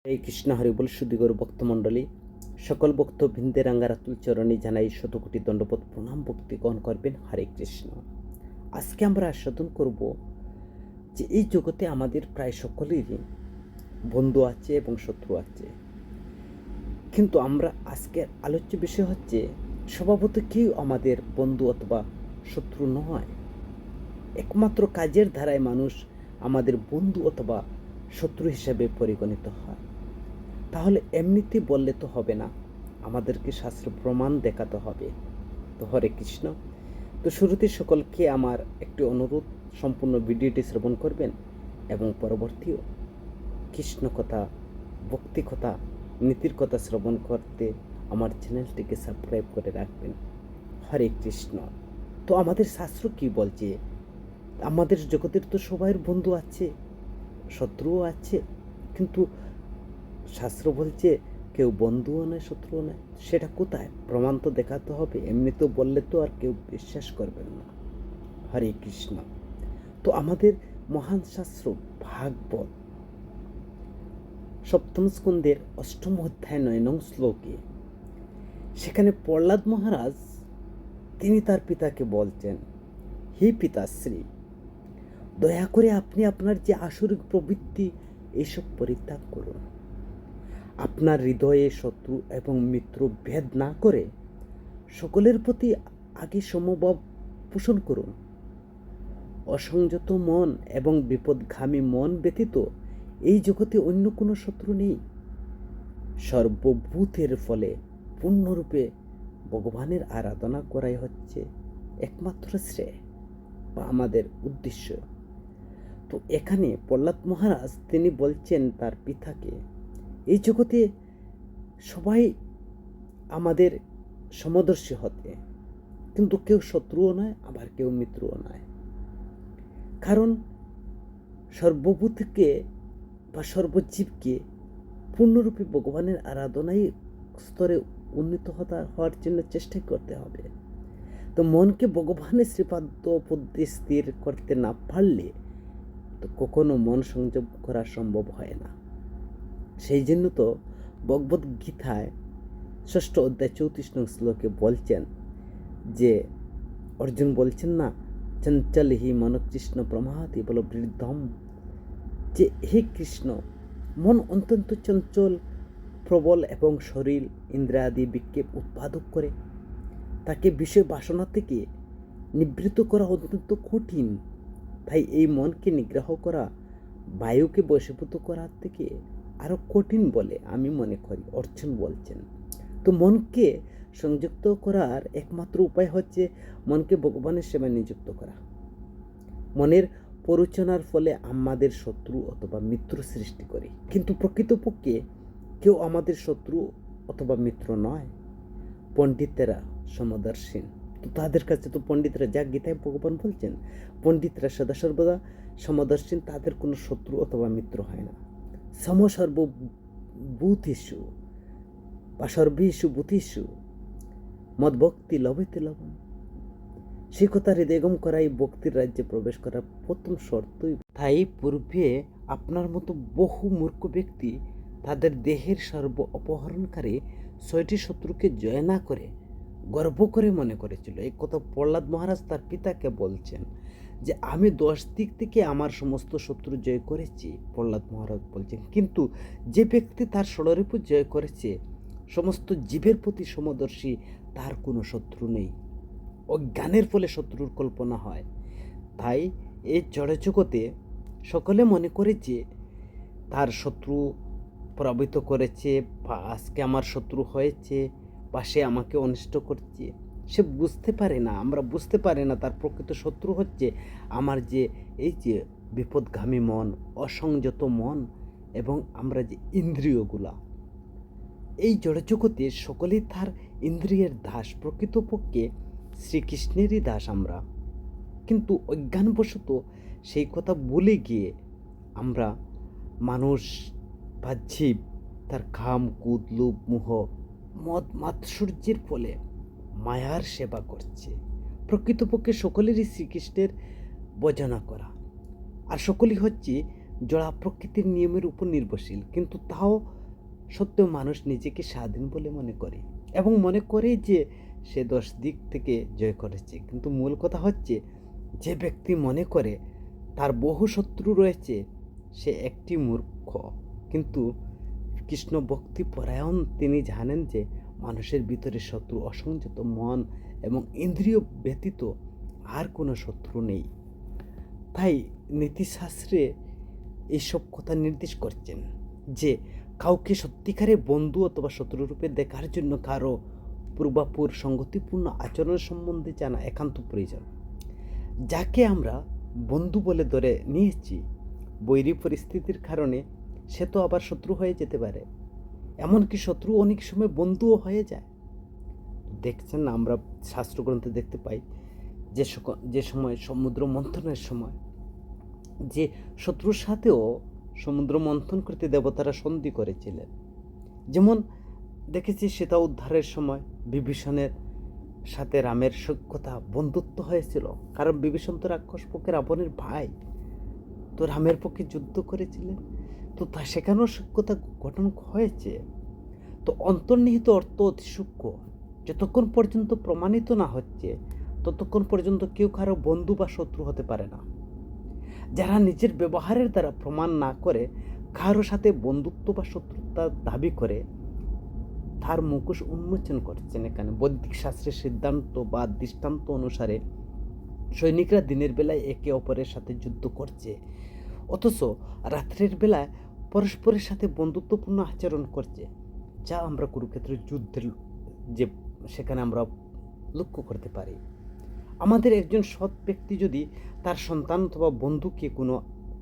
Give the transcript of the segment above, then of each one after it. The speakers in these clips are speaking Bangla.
এই কৃষ্ণ হরি বল সুদিগর ভক্তমণ্ডলী সকল ভক্তবৃন্দের রাঙ্গারাতুল চরণে জানাই শতকোটি দণ্ডবোধ প্রণাম ভক্তি গ্রহণ করবেন। হরে কৃষ্ণ। আজকে আমরা আস্বাদন করব যে এই জগতে আমাদের প্রায় সকলেরই বন্ধু আছে এবং শত্রু আছে, কিন্তু আমরা আজকের আলোচ্য বিষয় হচ্ছে স্বভাবত কেউ আমাদের বন্ধু অথবা শত্রু নয়। একমাত্র কাজের ধারায় মানুষ আমাদের বন্ধু অথবা শত্রু হিসেবে পরিগণিত হয়। তাহলে এমনিতে বললে তো হবে না, আমাদেরকে শাস্ত্র প্রমাণ দেখাতে হবে। তো হরে কৃষ্ণ। তো শুরুতে সকলকে আমার একটি অনুরোধ, সম্পূর্ণ ভিডিওটি শ্রবণ করবেন এবং পরবর্তীও কৃষ্ণ কথা, ভক্তি কথা, নীতির কথা শ্রবণ করতে আমার চ্যানেলটিকে সাবস্ক্রাইব করে রাখবেন। হরে কৃষ্ণ। তো আমাদের শাস্ত্র কি বলছে? আমাদের জগতের তো সবাই বন্ধু আছে, শত্রুও আছে, কিন্তু শাস্ত্র বলছে কেউ বন্ধুও নয় শত্রুও নয়। সেটা কোথায়? প্রমাণ তো দেখাতে হবে, এমনি তো বললে তো আর কেউ বিশ্বাস করবেন না। হরে কৃষ্ণ। তো আমাদের মহান শাস্ত্র ভাগবত সপ্তম স্কন্ধের 8ম অধ্যায় 9 নং শ্লোকে সেখানে প্রহ্লাদ মহারাজ তিনি তার পিতাকে বলছেন, হে পিতাশ্রী, দয়া করে আপনি আপনার যে আসরিক প্রবৃত্তি এইসব পরিত্যাগ করুন। আপনার হৃদয়ে শত্রু এবং মিত্র ভেদ না করে সকলের প্রতি আগে সমভাব পোষণ করুন। অসংযত মন এবং বিপদগামী মন ব্যতীত এই জগতে অন্য কোনো শত্রু নেই। সর্বভূতের ফলে পূর্ণরূপে ভগবানের আরাধনা করাই হচ্ছে একমাত্র শ্রেয় বা আমাদের উদ্দেশ্য। তো এখানে প্রহ্লাদ মহারাজ তিনি বলছেন তার পিতাকে, এই জগতে সবাই আমাদের সমদর্শী হতে, কিন্তু কেউ শত্রুও নয় আবার কেউ মিত্রও নয়। কারণ সর্বভূতকে বা সর্বজীবকে পূর্ণরূপে ভগবানের আরাধনায় স্তরে উন্নীত হওয়ার জন্য চেষ্টা করতে হবে। তো মনকে ভগবানের শ্রীপাদ্য পদ্মে স্থির করতে না পারলে তো কখনো মন সংযম করা সম্ভব হয় না। সেই জন্য তো ভগবদ গীতায় 6ষ্ঠ অধ্যায় 34 নং শ্লোকে বলছেন যে অর্জুন বলছেন না, চঞ্চল হি মন কৃষ্ণ প্রমাতি বল বৃদ্ধম, যে হে কৃষ্ণ, মন অত্যন্ত চঞ্চল, প্রবল এবং শরীর ইন্দ্রিয়াদি বিক্ষেপ উৎপাদক করে। তাকে বিষয় বাসনা থেকে নিবৃত্ত করা অত্যন্ত কঠিন। তাই এই মনকে নিগ্রহ করা বায়ুকে বশীভূত করার থেকে আরো কঠিন বলে আমি মনে করি, অর্জুন বলছেন। তো মনকে সংযুক্ত করার একমাত্র উপায় হচ্ছে মনকে ভগবানের সেবায় নিযুক্ত করা। মনের পরিচালনার ফলে আমাদের শত্রু অথবা মিত্র সৃষ্টি করে, কিন্তু প্রকৃতপক্ষে কেউ আমাদের শত্রু অথবা মিত্র নয়। পণ্ডিতেরা সমদর্শীন, তো তাদের কাছে তো পণ্ডিতরা, যা গীতায় ভগবান বলছেন, পণ্ডিতরা সদা সর্বদা সমদর্শীন, তাদের কোনো শত্রু অথবা মিত্র হয় না। সমসর্বভূতেষু বা সর্বেষু ভূতেষু মদ্ভক্তি লভেতে লবণ। সে কথা হৃদয়গম করাই ভক্তির রাজ্যে প্রবেশ করার প্রথম শর্তই। তাই পূর্বে আপনার মতো বহু মূর্খ ব্যক্তি তাদের দেহের সর্ব অপহরণকারী 6টি শত্রুকে জয় না করে গর্ব করে মনে করেছিল। এই কথা প্রহ্লাদ মহারাজ তার পিতাকে বলছেন যে আমি 10 দিক থেকে আমার সমস্ত শত্রু জয় করেছি, প্রহ্লাদ মহারাজ বলছেন। কিন্তু যে ব্যক্তি তার ষড়রিপু জয় করেছে, সমস্ত জীবের প্রতি সমদর্শী, তার কোনো শত্রু নেই। অজ্ঞানের ফলে শত্রুর কল্পনা হয়। তাই এই জড়জগতে সকলে মনে করে যে তার শত্রু প্রভাবিত করেছে বা আজকে আমার শত্রু হয়েছে বা সে আমাকে অনিষ্ট করছে। সে বুঝতে পারে না, আমরা বুঝতে পারি না তার প্রকৃত শত্রু হচ্ছে আমার যে এই যে বিপদগামী মন, অসংযত মন এবং আমরা যে ইন্দ্রিয়গুলা। এই জড়জগতে সকলেই তার ইন্দ্রিয়ের দাস, প্রকৃতপক্ষে শ্রীকৃষ্ণেরই দাস আমরা। কিন্তু অজ্ঞানবশত সেই কথা ভুলে গিয়ে আমরা মানুষ বা জীব তার কাম, ক্রোধ, লোভ, মোহ, মদ মাৎসর্যের ফলে মায়ার সেবা করছে। প্রকৃতপক্ষে সকলেরই শ্রীকৃষ্ণের ভজনা করা, আর সকলেই হচ্ছে জড়া প্রকৃতির নিয়মের উপর নির্ভরশীল, কিন্তু তাও সত্ত্বেও মানুষ নিজেকে স্বাধীন বলে মনে করে এবং মনে করে যে সে 10 দিক থেকে জয় করেছে। কিন্তু মূল কথা হচ্ছে, যে ব্যক্তি মনে করে তার বহু শত্রু রয়েছে সে একটি মূর্খ। কিন্তু কৃষ্ণ ভক্তি পরায়ণ তিনি জানেন যে মানুষের ভিতরে শত্রু অসংযত মন এবং ইন্দ্রিয় ব্যতীত আর কোনো শত্রু নেই। তাই নীতিশাস্ত্রে এইসব কথা নির্দেশ করছেন যে কাউকে সত্যিকারে বন্ধু অথবা শত্রুরূপে দেখার জন্য কারো পূর্বাপুর সঙ্গতিপূর্ণ আচরণ সম্বন্ধে জানা একান্ত প্রয়োজন। যাকে আমরা বন্ধু বলে ধরে নিয়েছি, বৈরী পরিস্থিতির কারণে সে তো আবার শত্রু হয়ে যেতে পারে। এমনকি শত্রু অনেক সময় বন্ধুও হয়ে যায়। দেখছেন না, আমরা শাস্ত্রগ্রন্থে দেখতে পাই যে সময় সমুদ্র মন্থনের সময় যে শত্রুর সাথেও সমুদ্র মন্থন করতে দেবতারা সন্ধি করেছিলেন। যেমন দেখেছি সীতা উদ্ধারের সময় বিভীষণের সাথে রামের সখ্যতা বন্ধুত্ব হয়েছিল, কারণ বিভীষণ তো রাক্ষস পক্ষে রাবণের ভাই, তো রামের পক্ষে যুদ্ধ করেছিলেন, তো তা সেখানেও সখ্যতা গঠন হয়েছে। তো অন্তর্নিহিত অর্থ অতি সূক্ষ্ম, যতক্ষণ পর্যন্ত প্রমাণিত না হচ্ছে ততক্ষণ পর্যন্ত কেউ কারো বন্ধু বা শত্রু হতে পারে না। যারা নিজের ব্যবহারের দ্বারা প্রমাণ না করে কারোর সাথে বন্ধুত্ব বা শত্রুতা দাবি করে তার মুখোশ উন্মোচন করছেন। এখানে বৈদিক শাস্ত্রের সিদ্ধান্ত বা দৃষ্টান্ত অনুসারে সৈনিকরা দিনের বেলায় একে অপরের সাথে যুদ্ধ করছে, অথচ রাত্রের বেলায় পরস্পরের সাথে বন্ধুত্বপূর্ণ আচরণ করছে, যা আমরা কুরুক্ষেত্রের যুদ্ধের যে সেখানে আমরা লক্ষ্য করতে পারি। আমাদের একজন সৎ ব্যক্তি যদি তার সন্তান অথবা বন্ধুকে কোনো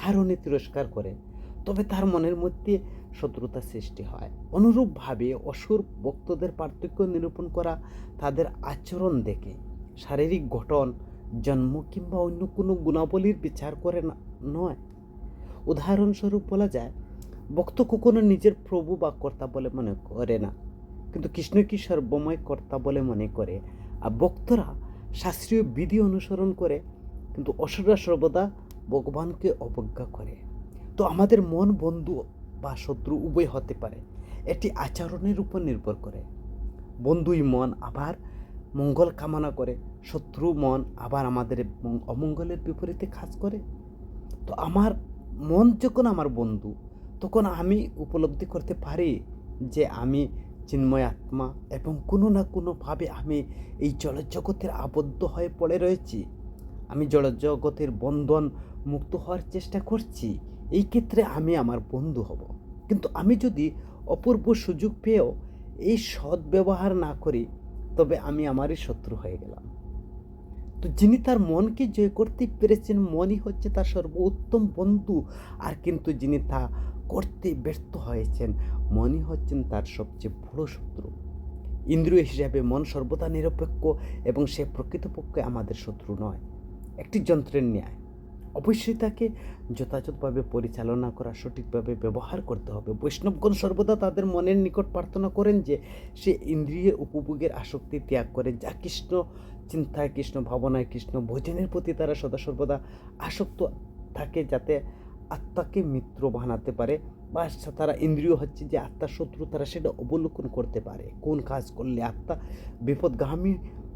কারণে তিরস্কার করে, তবে তার মনের মধ্যে শত্রুতা সৃষ্টি হয়। অনুরূপভাবে অসুর ভক্তদের পার্থক্য নিরূপণ করা তাদের আচরণ দেখে, শারীরিক গঠন, জন্ম কিংবা অন্য কোনো গুণাবলীর বিচার করে না নয়। উদাহরণস্বরূপ বলা যায়, ভক্ত কখনো নিজের প্রভু বা কর্তা বলে মনে করে না, কিন্তু কৃষ্ণকে সর্বময় কর্তা বলে মনে করে। আর ভক্তরা শাস্ত্রীয় বিধি অনুসরণ করে, কিন্তু অসুররা সর্বদা ভগবানকে অবজ্ঞা করে। তো আমাদের মন বন্ধু বা শত্রু উভয় হতে পারে, এটি আচরণের উপর নির্ভর করে। বন্ধুই মন আবার মঙ্গল কামনা করে, শত্রু মন আবার আমাদের অমঙ্গলের বিপরীতে কাজ করে। তো আমার মন যখন আমার বন্ধু, তখন আমি উপলব্ধি করতে পারি যে আমি চিন্ময় আত্মা এবং কোনো না কোনোভাবে আমি এই জড়জগতের আবদ্ধ হয়ে পড়ে রয়েছি। আমি জড়জগতের বন্ধন মুক্ত হওয়ার চেষ্টা করছি। এই ক্ষেত্রে আমি আমার বন্ধু হব। কিন্তু আমি যদি অপূর্ব সুযোগ পেয়েও এই সদ্ব্যবহার না করি, তবে আমি আমারই শত্রু হয়ে গেলাম। তো যিনি তার মনকে জয় করতে পেরেছেন, মনই হচ্ছে তার সর্বোত্তম বন্ধু। আর কিন্তু যিনি তা করতে ব্যর্থ হয়েছেন, মনই হচ্ছেন তার সবচেয়ে বড় শত্রু। ইন্দ্রিয় হিসাবে মন সর্বদা নিরপেক্ষ এবং সে প্রকৃতপক্ষে আমাদের শত্রু নয়, একটি যন্ত্রের ন্যায়। অবশ্যই তাকে যথাযথভাবে পরিচালনা করা, সঠিকভাবে ব্যবহার করতে হবে। বৈষ্ণবগণ সর্বদা তাদের মনের নিকট প্রার্থনা করেন যে সে ইন্দ্রিয়ের উপভোগের আসক্তি ত্যাগ করে, যা কৃষ্ণ চিন্তায়, কৃষ্ণ ভাবনায়, কৃষ্ণ ভজনের প্রতি তারা সর্বদা আসক্ত থাকে, যাতে আত্মাকে মিত্র বানাতে পারে, বা তারা ইন্দ্রিয় হচ্ছে যে আত্মার শত্রু, তারা সেটা অবলোকন করতে পারে। কোন কাজ করলে আত্মা বিপদগামী,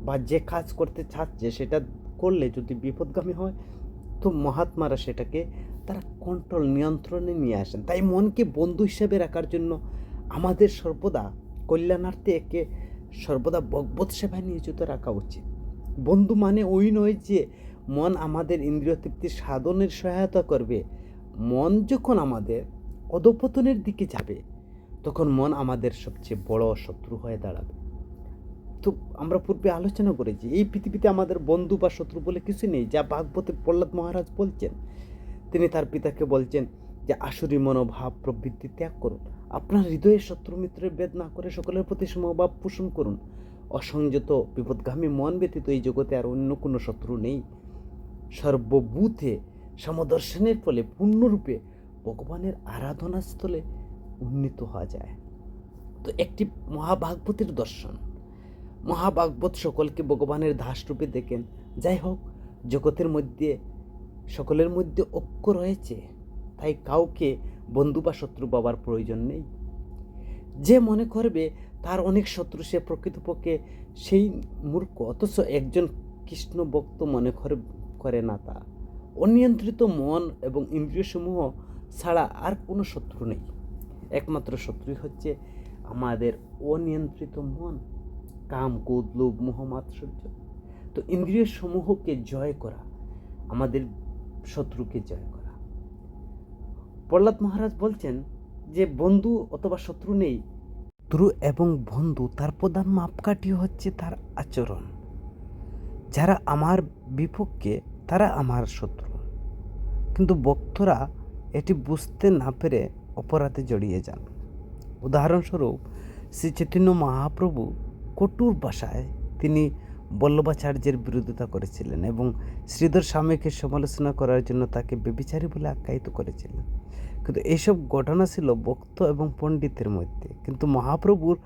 বা যে কাজ করতে চাচ্ছে সেটা করলে যদি বিপদগামী হয়, তো মহাত্মারা সেটাকে তারা কন্ট্রোল, নিয়ন্ত্রণে নিয়ে আসেন। তাই মনকে বন্ধু হিসেবে রাখার জন্য আমাদের সর্বদা কল্যাণার্থে একে সর্বদা ভগবৎ সেবায় নিয়োজিত রাখা উচিত। বন্ধু মানে ওই নয় যে মন আমাদের ইন্দ্রিয় তৃপ্তির সাধনের সহায়তা করবে। মন যখন আমাদের অধঃপতনের দিকে যাবে, তখন মন আমাদের সবচেয়ে বড় শত্রু হয়ে দাঁড়াবে। তো আমরা পূর্বে আলোচনা করেছি, এই পৃথিবীতে আমাদের বন্ধু বা শত্রু বলে কিছু নেই, যা ভাগবতে প্রহ্লাদ মহারাজ বলছেন। তিনি তার পিতাকে বলছেন যে আসুরি মনোভাব প্রবৃত্তি ত্যাগ করুন, আপনার হৃদয়ে শত্রু মিত্রের ভেদ না করে সকলের প্রতি সমভাব পোষণ করুন। অসংযত বিপদগামী মন ব্যতীত এই জগতে আর অন্য কোনো শত্রু নেই। সর্বভূতে সমদর্শনের ফলে পূর্ণরূপে ভগবানের আরাধনাস্থলে উন্নীত হওয়া যায়। তো একটি মহাভাগবতের দর্শন, মহাভাগবত সকলকে ভগবানের দাসরূপে দেখেন। যাই হোক, জগতের মধ্যে সকলের মধ্যে ঐক্য রয়েছে, তাই কাউকে বন্ধু বা শত্রু ভাবার প্রয়োজন নেই। যে মনে করবে তার অনেক শত্রু, সে প্রকৃতপক্ষে সেই মূর্খ। অথচ একজন কৃষ্ণ ভক্ত মনে করে না তা। অনিয়ন্ত্রিত মন এবং ইন্দ্রিয়সমূহ ছাড়া আর কোনো শত্রু নেই। একমাত্র শত্রুই হচ্ছে আমাদের অনিয়ন্ত্রিত মন, কাম, ক্রোধ, লোভ, মোহ, মাৎসর্য। তো ইন্দ্রিয় সমূহকে জয় করা, আমাদের শত্রুকে জয় করা। প্রহ্লাদ মহারাজ বলছেন যে বন্ধু অথবা শত্রু নেই, শত্রু এবং বন্ধু তার প্রধান মাপকাঠি হচ্ছে তার আচরণ। যারা আমার বিপক্ষে তারা আমার শত্রু। কিন্তু ভক্তরা এটি বুঝতে না পেরে অপরাধে জড়িয়ে যান। উদাহরণস্বরূপ শ্রী চৈতন্য মহাপ্রভু কঠোর ভাষায় তিনি বল্লভাচার্যের বিরোধিতা করেছিলেন এবং শ্রীধর স্বামীকে সমালোচনা করার জন্য তাকে ব্যভিচারী বলে আখ্যায়িত করেছিলেন। কিন্তু এইসব ঘটনা ছিল ভক্ত এবং পণ্ডিতের মধ্যে। কিন্তু মহাপ্রভুর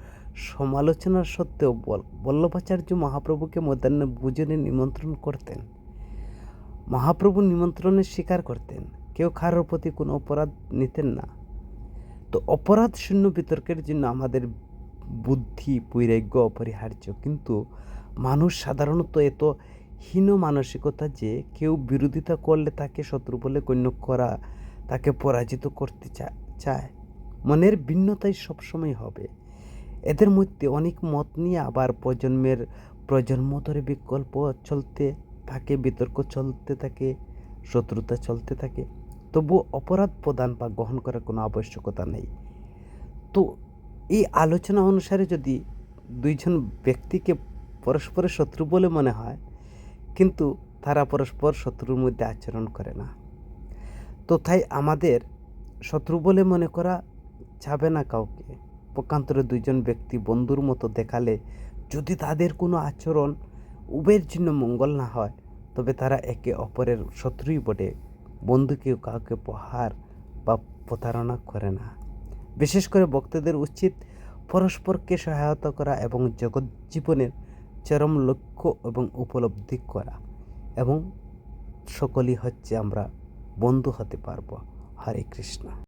সমালোচনার সত্ত্বেও বল্লভাচার্য মহাপ্রভুকে মধ্যাহ্নে ভোজনে নিমন্ত্রণ করতেন। মহাপ্রভু নিমন্ত্রণের স্বীকার করতেন। কেউ কারোর প্রতি কোনো অপরাধ নিতেন না। তো অপরাধ শূন্য বিতর্কের জন্য আমাদের বুদ্ধি বৈরাগ্য অপরিহার্য। কিন্তু মানুষ সাধারণত এত হীন মানসিকতা যে কেউ বিরোধিতা করলে তাকে শত্রু বলে গণ্য করা, তাকে পরাজিত করতে চায়। মনের ভিন্নতাই সবসময় হবে। এদের মধ্যে অনেক মত নিয়ে আবার প্রজন্ম ধরে বিকল্প চলতে থাকে, বিতর্ক চলতে থাকে, শত্রুতা চলতে থাকে। তবু অপরাধ প্রদান বা গ্রহণ করার কোনো আবশ্যকতা নেই। তো এই আলোচনা অনুসারে যদি দুইজন ব্যক্তিকে পরস্পরের শত্রু বলে মনে হয়, কিন্তু তারা পরস্পর শত্রুর মধ্যে আচরণ করে না, তো তাই আমাদের শত্রু বলে মনে করা যাবে না কাউকে। পক্ষান্তরে দুইজন ব্যক্তি বন্ধুর মতো দেখালে যদি তাদের কোনো আচরণ উভয়ের জন্য মঙ্গল না হয়, তবে তারা একে অপরের শত্রুই বটে। বন্ধু কেউ কাউকে প্রহার বা প্রতারণা করে না। বিশেষ করে ভক্তদের উচিত পরস্পরকে সহায়তা করা এবং জগৎ জীবনের চরম লক্ষ্য এবং উপলব্ধি করা, এবং সকলেই হচ্ছে আমরা বন্ধু হতে পারবো। হরে কৃষ্ণ।